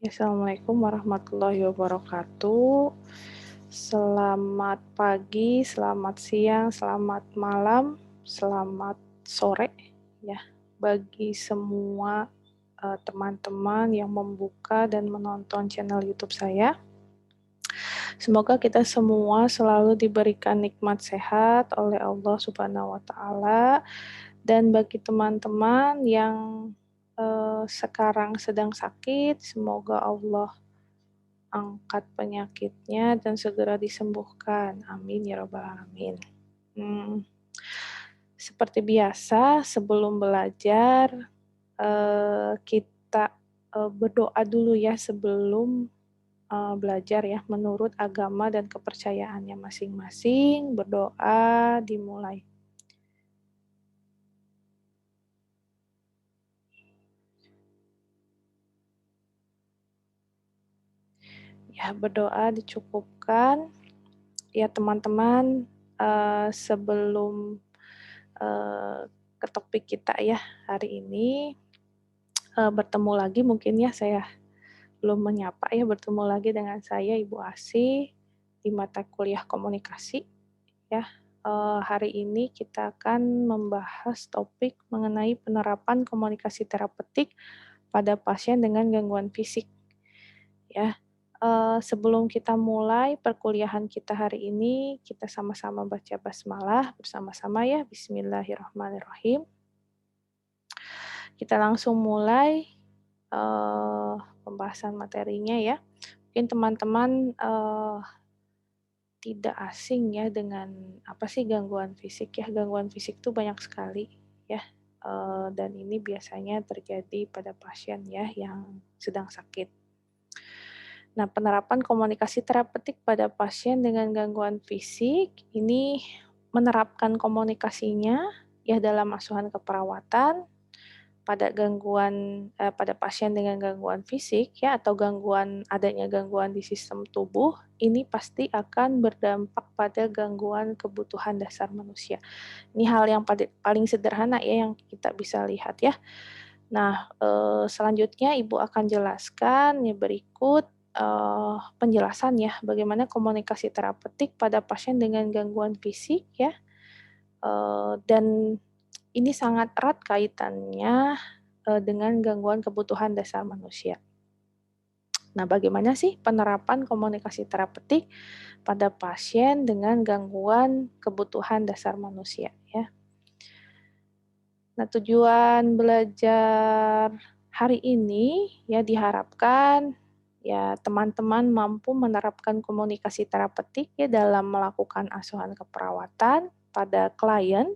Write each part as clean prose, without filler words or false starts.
Assalamualaikum warahmatullahi wabarakatuh. Selamat pagi, selamat siang, selamat malam, selamat sore ya bagi semua teman-teman yang membuka dan menonton channel YouTube saya. Semoga kita semua selalu diberikan nikmat sehat oleh Allah Subhanahu wa taala, dan bagi teman-teman yang sekarang sedang sakit, semoga Allah angkat penyakitnya dan segera disembuhkan. Amin ya rabbal alamin. Seperti biasa, sebelum belajar kita berdoa dulu ya sebelum belajar ya, menurut agama dan kepercayaannya masing-masing. Berdoa dimulai. Ya, berdoa dicukupkan. Ya teman-teman, sebelum ke topik kita ya hari ini, bertemu lagi mungkin ya, saya belum menyapa ya, bertemu lagi dengan saya Ibu Asih di mata kuliah komunikasi ya. Hari ini kita akan membahas topik mengenai penerapan komunikasi terapeutik pada pasien dengan gangguan fisik ya. Sebelum kita mulai perkuliahan kita hari ini, kita sama-sama baca basmalah bersama-sama ya. Bismillahirrahmanirrahim. Kita langsung mulai pembahasan materinya ya. Mungkin teman-teman tidak asing ya dengan apa sih gangguan fisik ya. Gangguan fisik itu banyak sekali ya. Dan ini biasanya terjadi pada pasien ya yang sedang sakit. Nah, penerapan komunikasi terapeutik pada pasien dengan gangguan fisik ini menerapkan komunikasinya ya dalam asuhan keperawatan pada pada pasien dengan gangguan fisik ya, atau adanya gangguan di sistem tubuh, ini pasti akan berdampak pada gangguan kebutuhan dasar manusia. Ini hal yang paling sederhana ya yang kita bisa lihat ya. Nah, selanjutnya Ibu akan jelaskan ya berikut penjelasan ya bagaimana komunikasi terapeutik pada pasien dengan gangguan fisik ya, dan ini sangat erat kaitannya dengan gangguan kebutuhan dasar manusia. Nah, bagaimana sih penerapan komunikasi terapeutik pada pasien dengan gangguan kebutuhan dasar manusia ya? Nah, tujuan belajar hari ini ya diharapkan ya teman-teman mampu menerapkan komunikasi terapeutik ya dalam melakukan asuhan keperawatan pada klien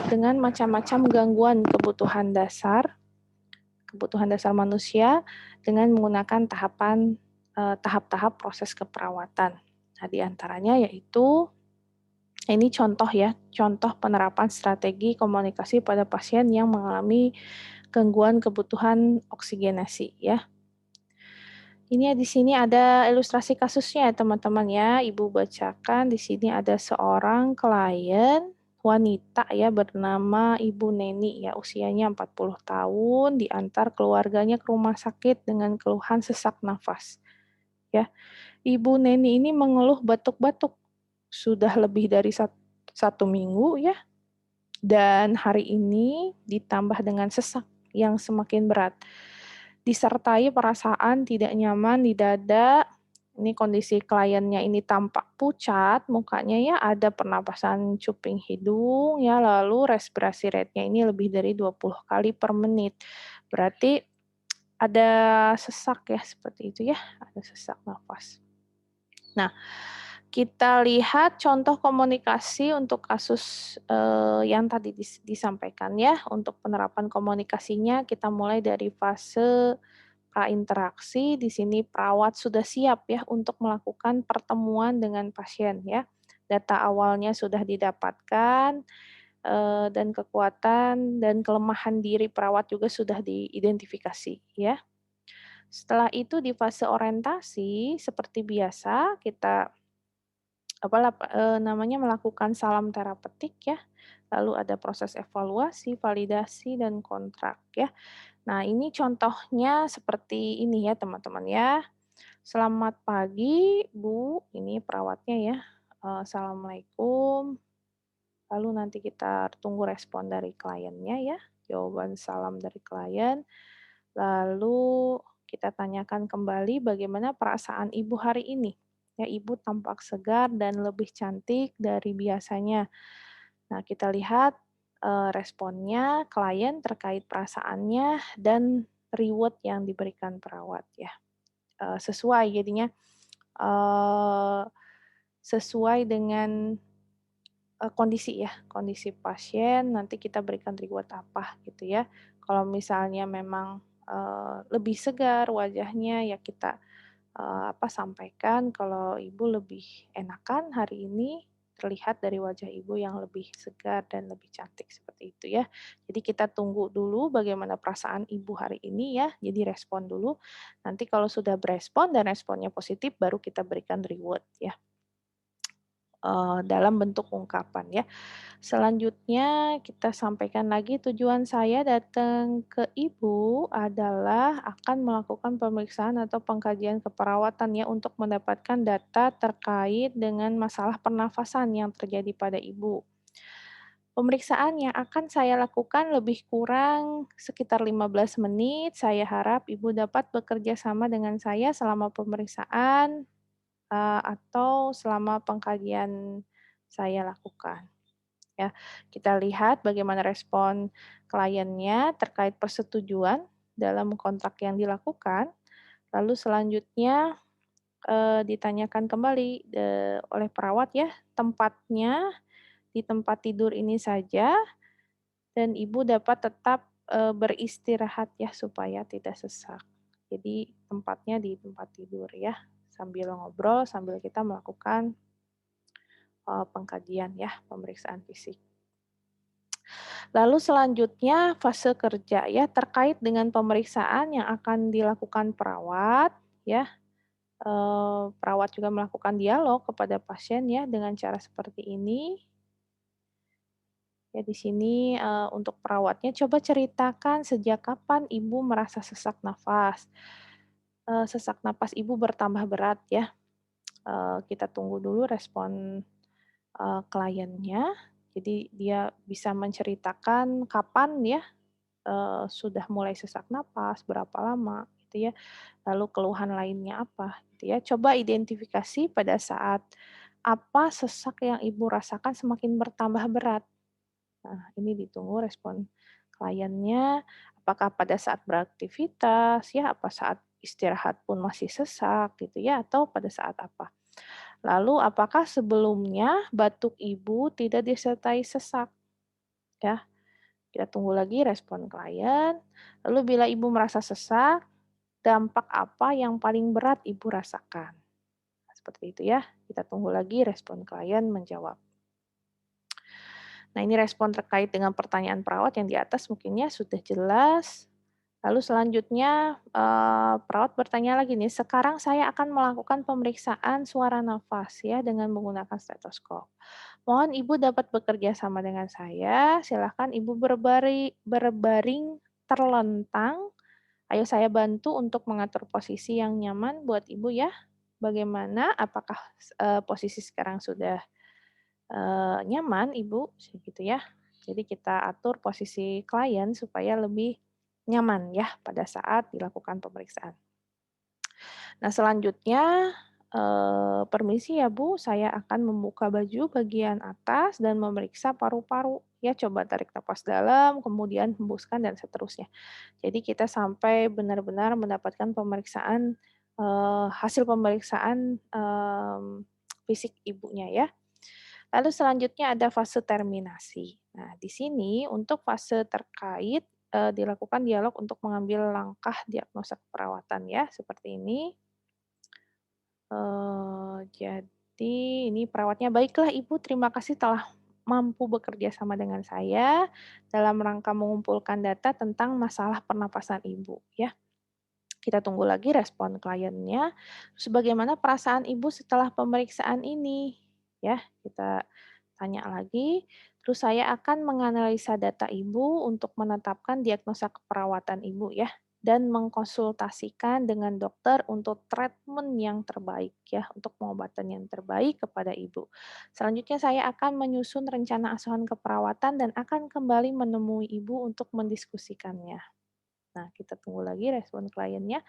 dengan macam-macam gangguan kebutuhan dasar manusia dengan menggunakan tahap-tahap proses keperawatan. Nah, di antaranya yaitu ini contoh ya, contoh penerapan strategi komunikasi pada pasien yang mengalami gangguan kebutuhan oksigenasi ya. Ini ya, di sini ada ilustrasi kasusnya ya teman-teman ya. Ibu bacakan di sini ada seorang klien wanita ya bernama Ibu Neni ya, usianya 40 tahun, diantar keluarganya ke rumah sakit dengan keluhan sesak nafas. Ya. Ibu Neni ini mengeluh batuk-batuk sudah lebih dari satu minggu ya. Dan hari ini ditambah dengan sesak yang semakin berat. Disertai perasaan tidak nyaman di dada. Ini kondisi kliennya ini tampak pucat, mukanya ya, ada pernapasan cuping hidung ya, lalu respirasi rate-nya ini lebih dari 20 kali per menit. Berarti ada sesak ya, seperti itu ya, ada sesak nafas. Nah, kita lihat contoh komunikasi untuk kasus yang tadi disampaikan ya. Untuk penerapan komunikasinya kita mulai dari fase prainteraksi. Di sini perawat sudah siap ya untuk melakukan pertemuan dengan pasien ya. Data awalnya sudah didapatkan dan kekuatan dan kelemahan diri perawat juga sudah diidentifikasi ya. Setelah itu di fase orientasi seperti biasa kita melakukan salam terapeutik ya. lalu ada proses evaluasi, validasi, dan kontrak ya. Nah, ini contohnya seperti ini ya teman-teman ya. Selamat pagi Bu, ini perawatnya ya. Assalamualaikum. Lalu nanti kita tunggu respon dari kliennya ya, jawaban salam dari klien. Lalu kita tanyakan kembali bagaimana perasaan Ibu hari ini. Ya, Ibu tampak segar dan lebih cantik dari biasanya. Nah, kita lihat responnya klien terkait perasaannya dan reward yang diberikan perawat ya. Sesuai jadinya eh, sesuai dengan kondisi ya, kondisi pasien nanti kita berikan reward apa gitu ya. Kalau misalnya memang, lebih segar wajahnya ya kita, sampaikan kalau Ibu lebih enakan hari ini, terlihat dari wajah Ibu yang lebih segar dan lebih cantik seperti itu ya. Jadi kita tunggu dulu bagaimana perasaan Ibu hari ini ya, jadi respon dulu, nanti kalau sudah berespon dan responnya positif baru kita berikan reward ya, dalam bentuk ungkapan ya. Selanjutnya kita sampaikan lagi tujuan saya datang ke Ibu adalah akan melakukan pemeriksaan atau pengkajian keperawatan ya untuk mendapatkan data terkait dengan masalah pernafasan yang terjadi pada Ibu. Pemeriksaan yang akan saya lakukan lebih kurang sekitar 15 menit. Saya harap Ibu dapat bekerja sama dengan saya selama pemeriksaan, atau selama pengkajian saya lakukan. Ya, kita lihat bagaimana respon kliennya terkait persetujuan dalam kontrak yang dilakukan, lalu selanjutnya, ditanyakan kembali, oleh perawat ya, tempatnya di tempat tidur ini saja dan Ibu dapat tetap, beristirahat ya supaya tidak sesak. Jadi tempatnya di tempat tidur ya, sambil ngobrol, sambil kita melakukan, pengkajian ya, pemeriksaan fisik. Lalu selanjutnya fase kerja ya, terkait dengan pemeriksaan yang akan dilakukan perawat ya, perawat juga melakukan dialog kepada pasien ya dengan cara seperti ini. Ya di sini, untuk perawatnya coba ceritakan sejak kapan Ibu merasa sesak nafas. Sesak napas Ibu bertambah berat ya, kita tunggu dulu respon, kliennya. Jadi dia bisa menceritakan kapan ya sudah mulai sesak napas, berapa lama gitu ya, lalu keluhan lainnya apa gitu ya. Coba identifikasi pada saat apa sesak yang Ibu rasakan semakin bertambah berat. Nah, ini ditunggu respon kliennya, apakah pada saat beraktivitas ya, apa saat istirahat pun masih sesak gitu ya, atau pada saat apa. Lalu apakah sebelumnya batuk Ibu tidak disertai sesak ya? Kita tunggu lagi respon klien. Lalu bila Ibu merasa sesak, dampak apa yang paling berat Ibu rasakan? Nah, seperti itu ya. Kita tunggu lagi respon klien menjawab. Nah, ini respon terkait dengan pertanyaan perawat yang di atas mungkinnya sudah jelas. Lalu selanjutnya, perawat bertanya lagi nih, "Sekarang saya akan melakukan pemeriksaan suara nafas ya dengan menggunakan stetoskop. Mohon Ibu dapat bekerja sama dengan saya, silakan Ibu berbaring terlentang. Ayo saya bantu untuk mengatur posisi yang nyaman buat Ibu ya. Bagaimana? Apakah, posisi sekarang sudah, nyaman Ibu?" Gitu ya. Jadi kita atur posisi klien supaya lebih nyaman ya pada saat dilakukan pemeriksaan. Nah selanjutnya, "Permisi ya Bu, saya akan membuka baju bagian atas dan memeriksa paru-paru." Ya coba tarik napas dalam, kemudian hembuskan dan seterusnya. Jadi kita sampai benar-benar mendapatkan pemeriksaan, hasil pemeriksaan, fisik ibunya ya. Lalu selanjutnya ada fase terminasi. Nah di sini untuk fase terkait, dilakukan dialog untuk mengambil langkah diagnosa keperawatan ya, seperti ini. Jadi ini perawatnya, "Baiklah Ibu, terima kasih telah mampu bekerja sama dengan saya dalam rangka mengumpulkan data tentang masalah pernapasan Ibu," ya. Kita tunggu lagi respon kliennya, terus bagaimana perasaan Ibu setelah pemeriksaan ini? Ya, kita tanya lagi, Terus saya akan menganalisa data ibu untuk menetapkan diagnosa keperawatan ibu ya, dan mengkonsultasikan dengan dokter untuk treatment yang terbaik ya, untuk pengobatan yang terbaik kepada ibu. Selanjutnya saya akan menyusun rencana asuhan keperawatan dan akan kembali menemui ibu untuk mendiskusikannya. Nah, kita tunggu lagi respon kliennya.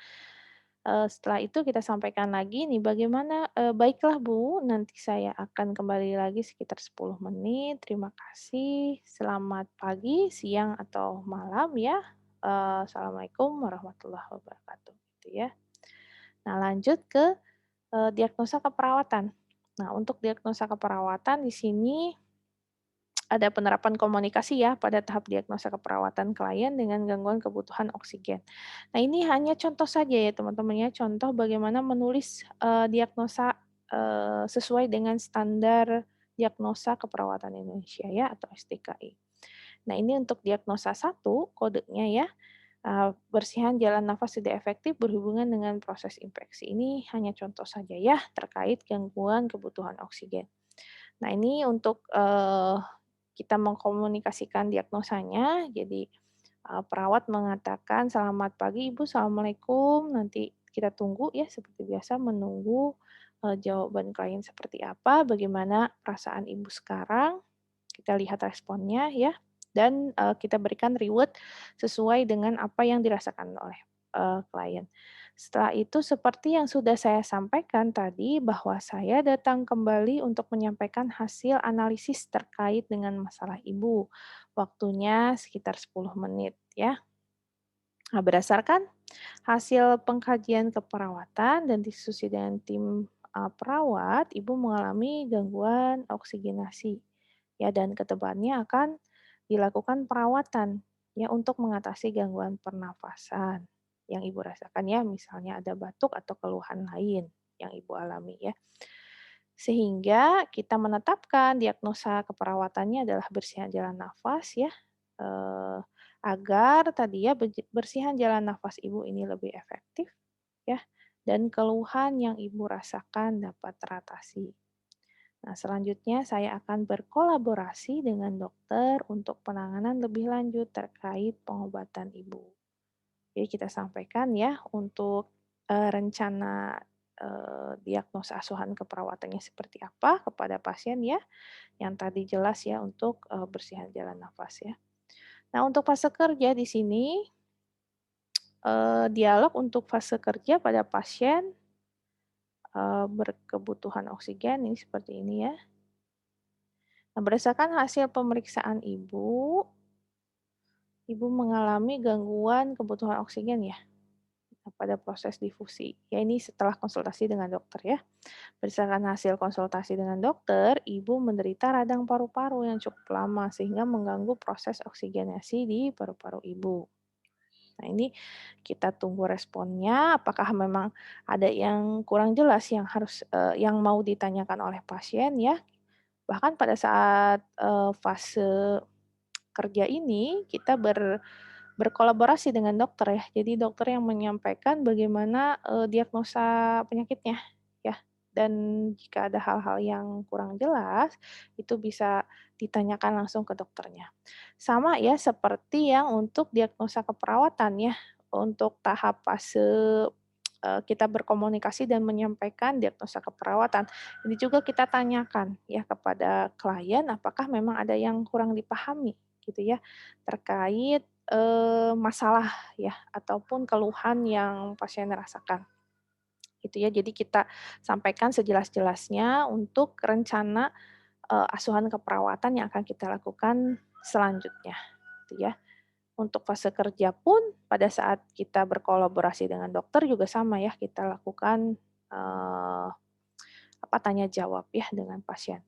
Setelah itu kita sampaikan lagi nih bagaimana, "Baiklah Bu, nanti saya akan kembali lagi sekitar 10 menit. Terima kasih. Selamat pagi, siang, atau malam ya. Assalamualaikum warahmatullahi wabarakatuh." Gitu ya. Nah lanjut ke, diagnosa keperawatan. Nah untuk diagnosa keperawatan di sini ada penerapan komunikasi ya pada tahap diagnosa keperawatan klien dengan gangguan kebutuhan oksigen. Nah, ini hanya contoh saja ya teman-teman ya, contoh bagaimana menulis, diagnosa, sesuai dengan standar diagnosa keperawatan Indonesia ya atau SDKI. Nah, ini untuk diagnosa satu kodenya ya, bersihan jalan nafas tidak efektif berhubungan dengan proses infeksi. Ini hanya contoh saja ya terkait gangguan kebutuhan oksigen. Nah, ini untuk, kita mengkomunikasikan diagnosanya, jadi, perawat mengatakan, "Selamat pagi Ibu, assalamualaikum." Nanti kita tunggu ya seperti biasa menunggu, jawaban klien seperti apa, bagaimana perasaan Ibu sekarang, kita lihat responnya ya, dan, kita berikan reward sesuai dengan apa yang dirasakan oleh, klien. Setelah itu seperti yang sudah saya sampaikan tadi bahwa saya datang kembali untuk menyampaikan hasil analisis terkait dengan masalah Ibu. Waktunya sekitar 10 menit ya. Nah, berdasarkan hasil pengkajian keperawatan dan diskusi dengan tim, perawat, Ibu mengalami gangguan oksigenasi, ya, dan kedepannya akan dilakukan perawatan, ya, untuk mengatasi gangguan pernafasan yang Ibu rasakan, ya, misalnya ada batuk atau keluhan lain yang Ibu alami, ya. Sehingga kita menetapkan diagnosa keperawatannya adalah bersihan jalan nafas, ya, eee, agar tadi ya bersihan jalan nafas Ibu ini lebih efektif ya, dan keluhan yang Ibu rasakan dapat teratasi. Nah, selanjutnya saya akan berkolaborasi dengan dokter untuk penanganan lebih lanjut terkait pengobatan Ibu. Jadi kita sampaikan ya untuk, rencana, diagnosa asuhan keperawatannya seperti apa kepada pasien ya, yang tadi jelas ya untuk, bersihan jalan nafas ya. Nah, untuk fase kerja di sini, dialog untuk fase kerja pada pasien, berkebutuhan oksigen ini seperti ini ya. Nah, berdasarkan hasil pemeriksaan Ibu mengalami gangguan kebutuhan oksigen ya, pada proses difusi. Ya ini setelah konsultasi dengan dokter ya. Berdasarkan hasil konsultasi dengan dokter, Ibu menderita radang paru-paru yang cukup lama sehingga mengganggu proses oksigenasi di paru-paru Ibu. Nah, ini kita tunggu responnya, apakah memang ada yang kurang jelas yang harus, yang mau ditanyakan oleh pasien ya. Bahkan pada saat, fase kerja ini kita berkolaborasi dengan dokter ya. Jadi dokter yang menyampaikan bagaimana, diagnosa penyakitnya ya, dan jika ada hal-hal yang kurang jelas, itu bisa ditanyakan langsung ke dokternya. Sama ya seperti yang untuk diagnosa keperawatan ya, untuk tahap fase, kita berkomunikasi dan menyampaikan diagnosa keperawatan. Ini juga kita tanyakan ya kepada klien apakah memang ada yang kurang dipahami gitu ya, terkait, masalah ya ataupun keluhan yang pasien rasakan, gitu ya. Jadi kita sampaikan sejelas-jelasnya untuk rencana, asuhan keperawatan yang akan kita lakukan selanjutnya, gitu ya. Untuk fase kerja pun pada saat kita berkolaborasi dengan dokter juga sama ya, kita lakukan, tanya jawab ya dengan pasien.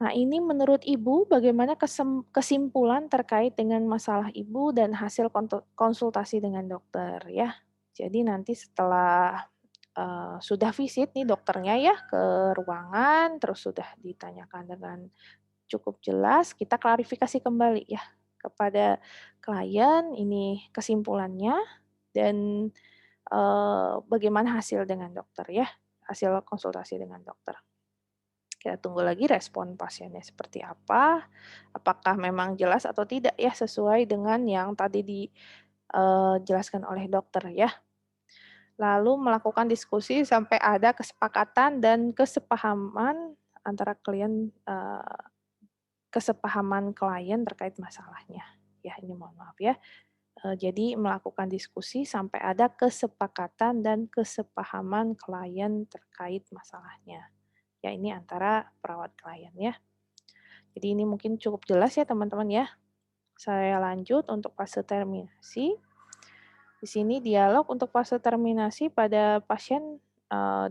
Nah, ini menurut Ibu bagaimana kesimpulan terkait dengan masalah Ibu dan hasil konsultasi dengan dokter ya? Jadi nanti setelah, sudah visit nih dokternya ya ke ruangan, terus sudah ditanyakan dengan cukup jelas, kita klarifikasi kembali ya kepada klien ini kesimpulannya dan, bagaimana hasil dengan dokter ya, hasil konsultasi dengan dokter. Kita tunggu lagi respon pasiennya seperti apa, apakah memang jelas atau tidak ya sesuai dengan yang tadi dijelaskan oleh dokter ya. Lalu melakukan diskusi sampai ada kesepakatan dan kesepahaman antara kesepahaman klien terkait masalahnya. Ya, ini mohon maaf ya. Jadi melakukan diskusi sampai ada kesepakatan dan kesepahaman klien terkait masalahnya. Ya, ini antara perawat klien ya. Jadi ini mungkin cukup jelas ya teman-teman ya. Saya lanjut untuk fase terminasi. Di sini dialog untuk fase terminasi pada pasien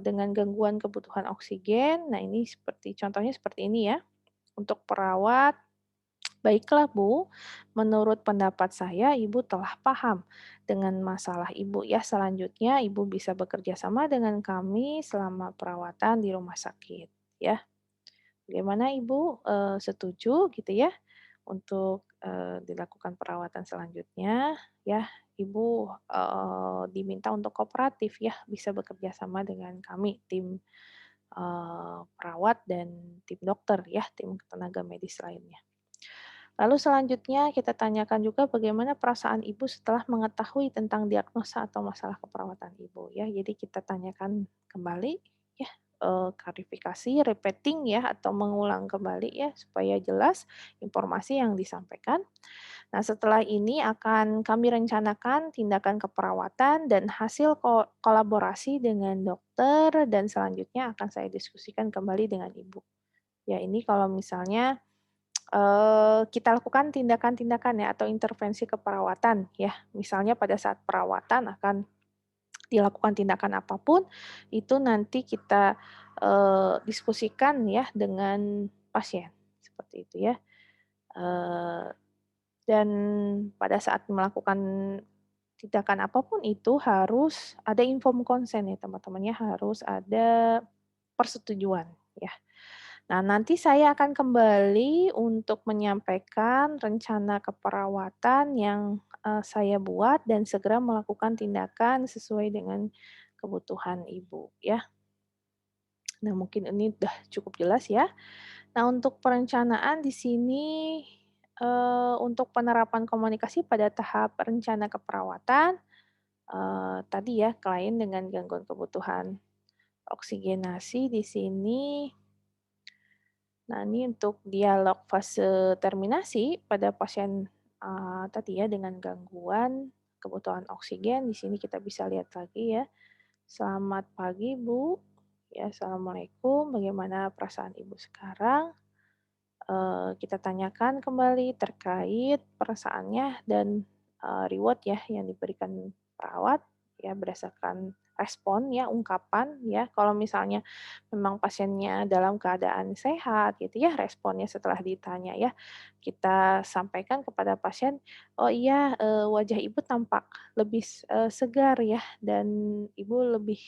dengan gangguan kebutuhan oksigen. Nah, ini contohnya seperti ini ya. Untuk perawat, baiklah Bu, menurut pendapat saya Ibu telah paham dengan masalah Ibu ya. Selanjutnya Ibu bisa bekerja sama dengan kami selama perawatan di rumah sakit ya. Bagaimana Ibu, setuju gitu ya untuk, dilakukan perawatan selanjutnya ya, Ibu, diminta untuk kooperatif ya, bisa bekerja sama dengan kami tim, perawat dan tim dokter ya, tim tenaga medis lainnya. Lalu selanjutnya kita tanyakan juga bagaimana perasaan Ibu setelah mengetahui tentang diagnosa atau masalah keperawatan Ibu ya. Jadi kita tanyakan kembali ya, klarifikasi, repeating ya atau mengulang kembali ya supaya jelas informasi yang disampaikan. Nah, setelah ini akan kami rencanakan tindakan keperawatan dan hasil kolaborasi dengan dokter dan selanjutnya akan saya diskusikan kembali dengan Ibu. Ya, ini kalau misalnya kita lakukan tindakan-tindakan ya atau intervensi keperawatan ya. Misalnya pada saat perawatan akan dilakukan tindakan apapun, itu nanti kita, diskusikan ya dengan pasien, seperti itu ya. Eee, dan pada saat melakukan tindakan apapun itu harus ada informed consent ya teman-teman ya, harus ada persetujuan ya. Nah, nanti saya akan kembali untuk menyampaikan rencana keperawatan yang, saya buat dan segera melakukan tindakan sesuai dengan kebutuhan Ibu, ya. Nah, mungkin ini udah cukup jelas ya. Nah, untuk perencanaan di sini, untuk penerapan komunikasi pada tahap rencana keperawatan, tadi ya, klien dengan gangguan kebutuhan oksigenasi di sini. Nah, ini untuk dialog fase terminasi pada pasien, tadi ya dengan gangguan kebutuhan oksigen, di sini kita bisa lihat lagi ya. "Selamat pagi Bu, ya assalamualaikum, bagaimana perasaan Ibu sekarang?" Kita tanyakan kembali terkait perasaannya dan, reward ya yang diberikan perawat, ya berdasarkan respon ya, ungkapan ya. Kalau misalnya memang pasiennya dalam keadaan sehat gitu ya, responnya setelah ditanya ya, kita sampaikan kepada pasien, "Oh iya, wajah Ibu tampak lebih segar ya dan Ibu lebih,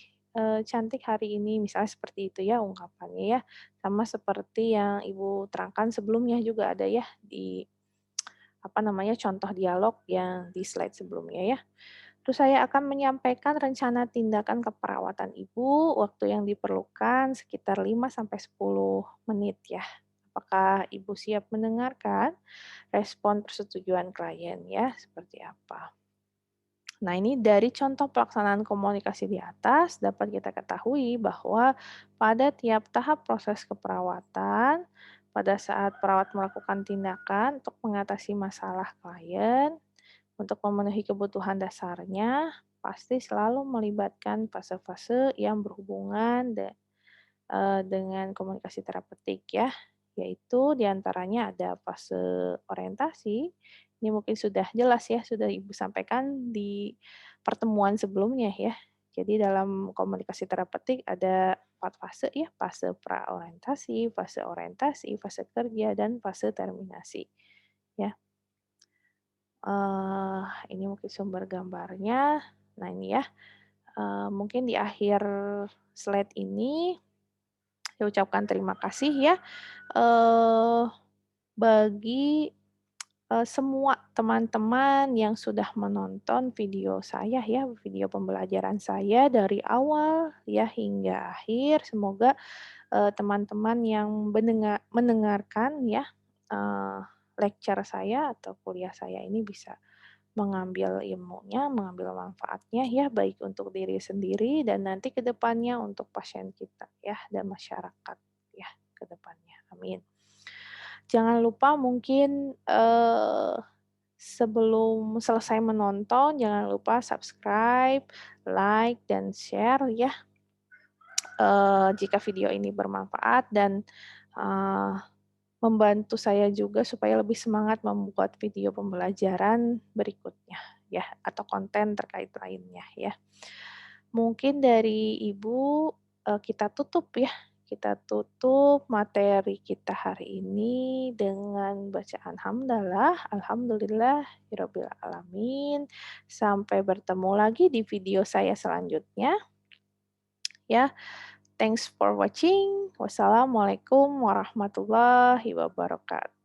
cantik hari ini." Misalnya seperti itu ya ungkapannya ya. Sama seperti yang Ibu terangkan sebelumnya juga ada ya di, apa namanya, contoh dialog yang di slide sebelumnya ya. Terus saya akan menyampaikan rencana tindakan keperawatan Ibu, waktu yang diperlukan sekitar 5 sampai 10 menit ya. Apakah Ibu siap mendengarkan respon persetujuan klien ya, seperti apa? Nah, ini dari contoh pelaksanaan komunikasi di atas dapat kita ketahui bahwa pada tiap tahap proses keperawatan, pada saat perawat melakukan tindakan untuk mengatasi masalah klien, untuk memenuhi kebutuhan dasarnya, pasti selalu melibatkan fase-fase yang berhubungan dengan komunikasi terapeutik ya, yaitu diantaranya ada fase orientasi, ini mungkin sudah jelas ya, sudah Ibu sampaikan di pertemuan sebelumnya ya. Jadi dalam komunikasi terapeutik ada 4 fase ya, fase orientasi, fase kerja, dan fase terminasi ya. Ini mungkin sumber gambarnya. Nah ini ya, mungkin di akhir slide ini saya ucapkan terima kasih ya, eee, bagi, semua teman-teman yang sudah menonton video saya ya, video pembelajaran saya dari awal ya hingga akhir. Semoga, teman-teman yang mendengarkan ya, eee, lecture saya atau kuliah saya ini bisa mengambil ilmunya, mengambil manfaatnya ya, baik untuk diri sendiri dan nanti ke depannya untuk pasien kita ya, dan masyarakat ya, ke depannya. Amin. Jangan lupa mungkin, sebelum selesai menonton, jangan lupa subscribe, like, dan share ya, jika video ini bermanfaat dan, eee, membantu saya juga supaya lebih semangat membuat video pembelajaran berikutnya ya, atau konten terkait lainnya ya. Mungkin dari Ibu, kita tutup ya, kita tutup materi kita hari ini dengan bacaan hamdalah, alhamdulillahirabbil alamin. Sampai bertemu lagi di video saya selanjutnya ya. Thanks for watching. Wassalamualaikum warahmatullahi wabarakatuh.